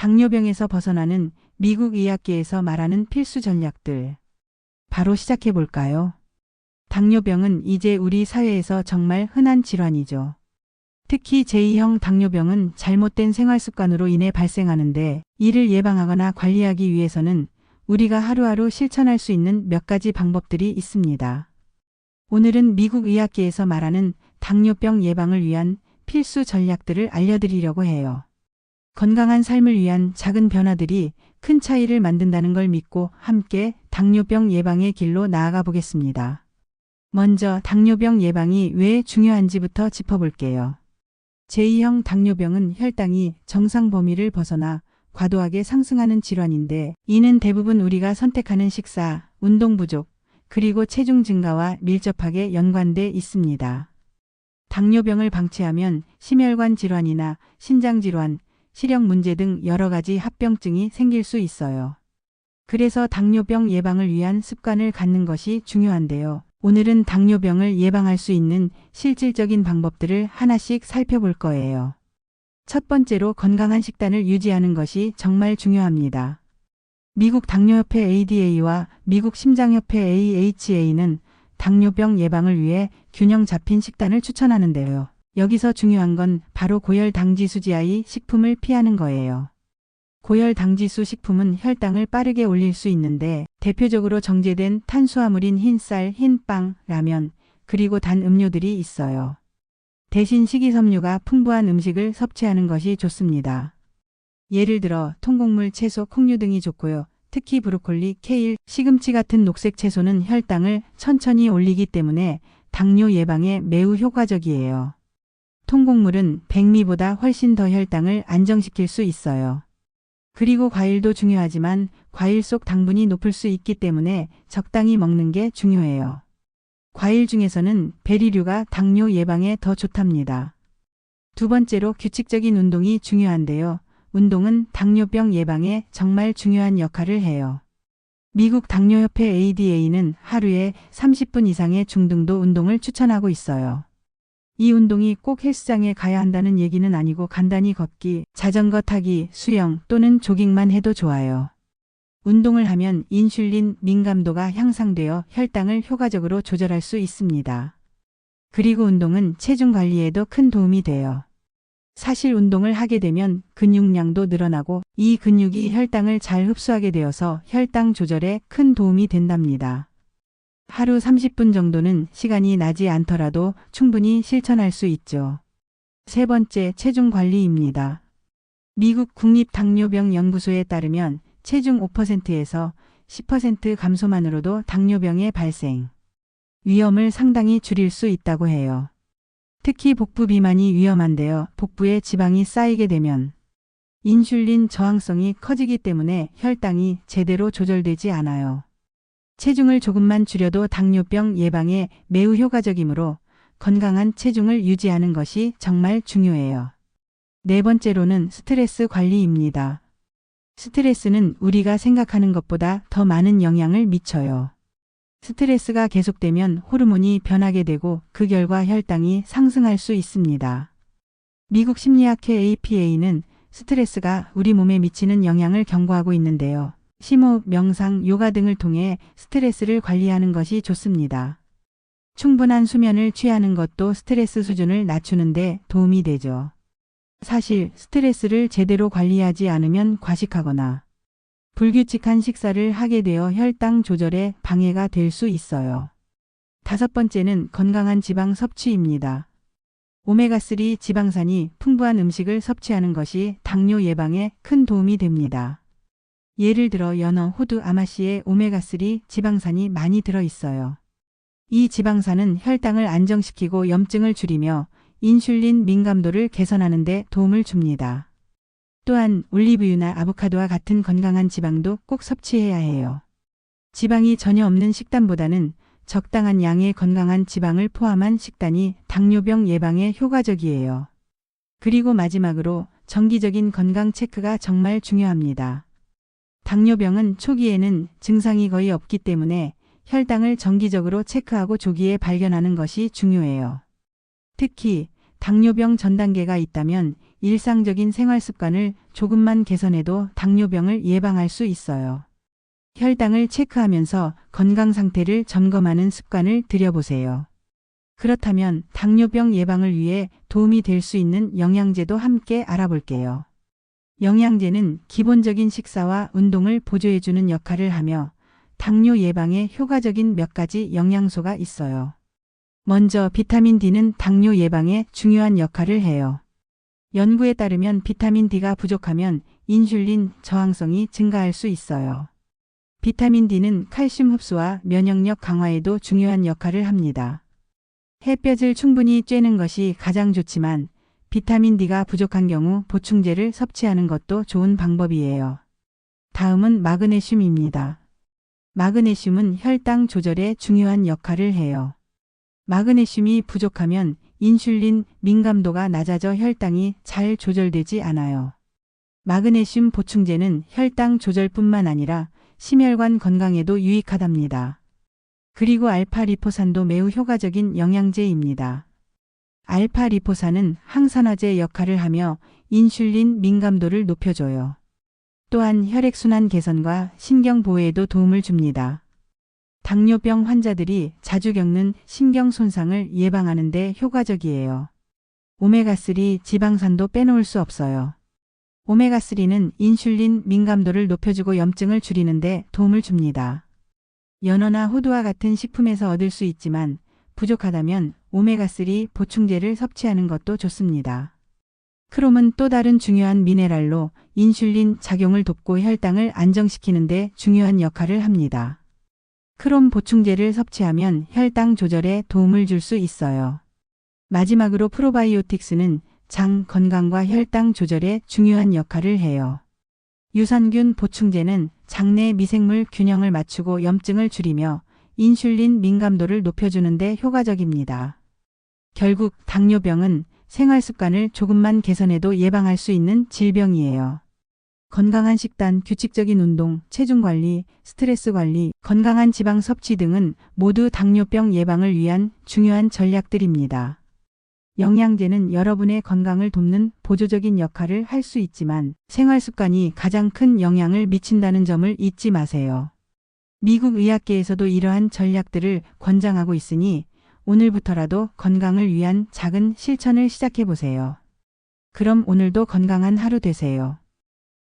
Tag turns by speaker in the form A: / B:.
A: 당뇨병에서 벗어나는 미국 의학계에서 말하는 필수 전략들. 바로 시작해 볼까요? 당뇨병은 이제 우리 사회에서 정말 흔한 질환이죠. 특히 제2형 당뇨병은 잘못된 생활 습관으로 인해 발생하는데, 이를 예방하거나 관리하기 위해서는 우리가 하루하루 실천할 수 있는 몇 가지 방법들이 있습니다. 오늘은 미국 의학계에서 말하는 당뇨병 예방을 위한 필수 전략들을 알려드리려고 해요. 건강한 삶을 위한 작은 변화들이 큰 차이를 만든다는 걸 믿고 함께 당뇨병 예방의 길로 나아가 보겠습니다. 먼저 당뇨병 예방이 왜 중요한지부터 짚어볼게요. 제2형 당뇨병은 혈당이 정상 범위를 벗어나 과도하게 상승하는 질환인데, 이는 대부분 우리가 선택하는 식사, 운동 부족, 그리고 체중 증가와 밀접하게 연관돼 있습니다. 당뇨병을 방치하면 심혈관 질환이나 신장 질환, 시력 문제 등 여러 가지 합병증이 생길 수 있어요. 그래서 당뇨병 예방을 위한 습관을 갖는 것이 중요한데요. 오늘은 당뇨병을 예방할 수 있는 실질적인 방법들을 하나씩 살펴볼 거예요. 첫 번째로 건강한 식단을 유지하는 것이 정말 중요합니다. 미국 당뇨협회 ADA와 미국 심장협회 AHA는 당뇨병 예방을 위해 균형 잡힌 식단을 추천하는데요. 여기서 중요한 건 바로 고혈당지수 지하의 식품을 피하는 거예요. 고혈당지수 식품은 혈당을 빠르게 올릴 수 있는데, 대표적으로 정제된 탄수화물인 흰쌀, 흰빵, 라면, 그리고 단 음료들이 있어요. 대신 식이섬유가 풍부한 음식을 섭취하는 것이 좋습니다. 예를 들어 통곡물, 채소, 콩류 등이 좋고요. 특히 브로콜리, 케일, 시금치 같은 녹색 채소는 혈당을 천천히 올리기 때문에 당뇨 예방에 매우 효과적이에요. 통곡물은 백미보다 훨씬 더 혈당을 안정시킬 수 있어요. 그리고 과일도 중요하지만 과일 속 당분이 높을 수 있기 때문에 적당히 먹는 게 중요해요. 과일 중에서는 베리류가 당뇨 예방에 더 좋답니다. 두 번째로 규칙적인 운동이 중요한데요. 운동은 당뇨병 예방에 정말 중요한 역할을 해요. 미국 당뇨협회 ADA는 하루에 30분 이상의 중등도 운동을 추천하고 있어요. 이 운동이 꼭 헬스장에 가야 한다는 얘기는 아니고, 간단히 걷기, 자전거 타기, 수영 또는 조깅만 해도 좋아요. 운동을 하면 인슐린 민감도가 향상되어 혈당을 효과적으로 조절할 수 있습니다. 그리고 운동은 체중 관리에도 큰 도움이 돼요. 사실 운동을 하게 되면 근육량도 늘어나고, 이 근육이 혈당을 잘 흡수하게 되어서 혈당 조절에 큰 도움이 된답니다. 하루 30분 정도는 시간이 나지 않더라도 충분히 실천할 수 있죠. 세 번째, 체중 관리입니다. 미국 국립당뇨병연구소에 따르면 체중 5%에서 10% 감소만으로도 당뇨병의 발생 위험을 상당히 줄일 수 있다고 해요. 특히 복부 비만이 위험한데요. 복부에 지방이 쌓이게 되면 인슐린 저항성이 커지기 때문에 혈당이 제대로 조절되지 않아요. 체중을 조금만 줄여도 당뇨병 예방에 매우 효과적이므로 건강한 체중을 유지하는 것이 정말 중요해요. 네 번째로는 스트레스 관리입니다. 스트레스는 우리가 생각하는 것보다 더 많은 영향을 미쳐요. 스트레스가 계속되면 호르몬이 변하게 되고, 그 결과 혈당이 상승할 수 있습니다. 미국 심리학회 APA는 스트레스가 우리 몸에 미치는 영향을 경고하고 있는데요. 심호흡, 명상, 요가 등을 통해 스트레스를 관리하는 것이 좋습니다. 충분한 수면을 취하는 것도 스트레스 수준을 낮추는 데 도움이 되죠. 사실 스트레스를 제대로 관리하지 않으면 과식하거나 불규칙한 식사를 하게 되어 혈당 조절에 방해가 될 수 있어요. 다섯 번째는 건강한 지방 섭취입니다. 오메가3 지방산이 풍부한 음식을 섭취하는 것이 당뇨 예방에 큰 도움이 됩니다. 예를 들어 연어, 호두, 아마씨에 오메가3 지방산이 많이 들어있어요. 이 지방산은 혈당을 안정시키고 염증을 줄이며 인슐린 민감도를 개선하는 데 도움을 줍니다. 또한 올리브유나 아보카도와 같은 건강한 지방도 꼭 섭취해야 해요. 지방이 전혀 없는 식단보다는 적당한 양의 건강한 지방을 포함한 식단이 당뇨병 예방에 효과적이에요. 그리고 마지막으로 정기적인 건강 체크가 정말 중요합니다. 당뇨병은 초기에는 증상이 거의 없기 때문에 혈당을 정기적으로 체크하고 조기에 발견하는 것이 중요해요. 특히 당뇨병 전 단계가 있다면 일상적인 생활 습관을 조금만 개선해도 당뇨병을 예방할 수 있어요. 혈당을 체크하면서 건강 상태를 점검하는 습관을 들여보세요. 그렇다면 당뇨병 예방을 위해 도움이 될 수 있는 영양제도 함께 알아볼게요. 영양제는 기본적인 식사와 운동을 보조해주는 역할을 하며 당뇨 예방에 효과적인 몇 가지 영양소가 있어요. 먼저 비타민 D는 당뇨 예방에 중요한 역할을 해요. 연구에 따르면 비타민 D가 부족하면 인슐린 저항성이 증가할 수 있어요. 비타민 D는 칼슘 흡수와 면역력 강화에도 중요한 역할을 합니다. 햇볕을 충분히 쬐는 것이 가장 좋지만 비타민 D가 부족한 경우 보충제를 섭취하는 것도 좋은 방법이에요. 다음은 마그네슘입니다. 마그네슘은 혈당 조절에 중요한 역할을 해요. 마그네슘이 부족하면 인슐린 민감도가 낮아져 혈당이 잘 조절되지 않아요. 마그네슘 보충제는 혈당 조절뿐만 아니라 심혈관 건강에도 유익하답니다. 그리고 알파리포산도 매우 효과적인 영양제입니다. 알파리포산은 항산화제 역할을 하며 인슐린 민감도를 높여줘요. 또한 혈액순환 개선과 신경 보호에도 도움을 줍니다. 당뇨병 환자들이 자주 겪는 신경 손상을 예방하는 데 효과적이에요. 오메가3 지방산도 빼놓을 수 없어요. 오메가3는 인슐린 민감도를 높여주고 염증을 줄이는 데 도움을 줍니다. 연어나 호두와 같은 식품에서 얻을 수 있지만 부족하다면 오메가3 보충제를 섭취하는 것도 좋습니다. 크롬은 또 다른 중요한 미네랄로 인슐린 작용을 돕고 혈당을 안정시키는 데 중요한 역할을 합니다. 크롬 보충제를 섭취하면 혈당 조절에 도움을 줄 수 있어요. 마지막으로 프로바이오틱스는 장 건강과 혈당 조절에 중요한 역할을 해요. 유산균 보충제는 장내 미생물 균형을 맞추고 염증을 줄이며 인슐린 민감도를 높여주는 데 효과적입니다. 결국 당뇨병은 생활 습관을 조금만 개선해도 예방할 수 있는 질병이에요. 건강한 식단, 규칙적인 운동, 체중 관리, 스트레스 관리, 건강한 지방 섭취 등은 모두 당뇨병 예방을 위한 중요한 전략들입니다. 영양제는 여러분의 건강을 돕는 보조적인 역할을 할 수 있지만 생활 습관이 가장 큰 영향을 미친다는 점을 잊지 마세요. 미국 의학계에서도 이러한 전략들을 권장하고 있으니 오늘부터라도 건강을 위한 작은 실천을 시작해 보세요. 그럼 오늘도 건강한 하루 되세요.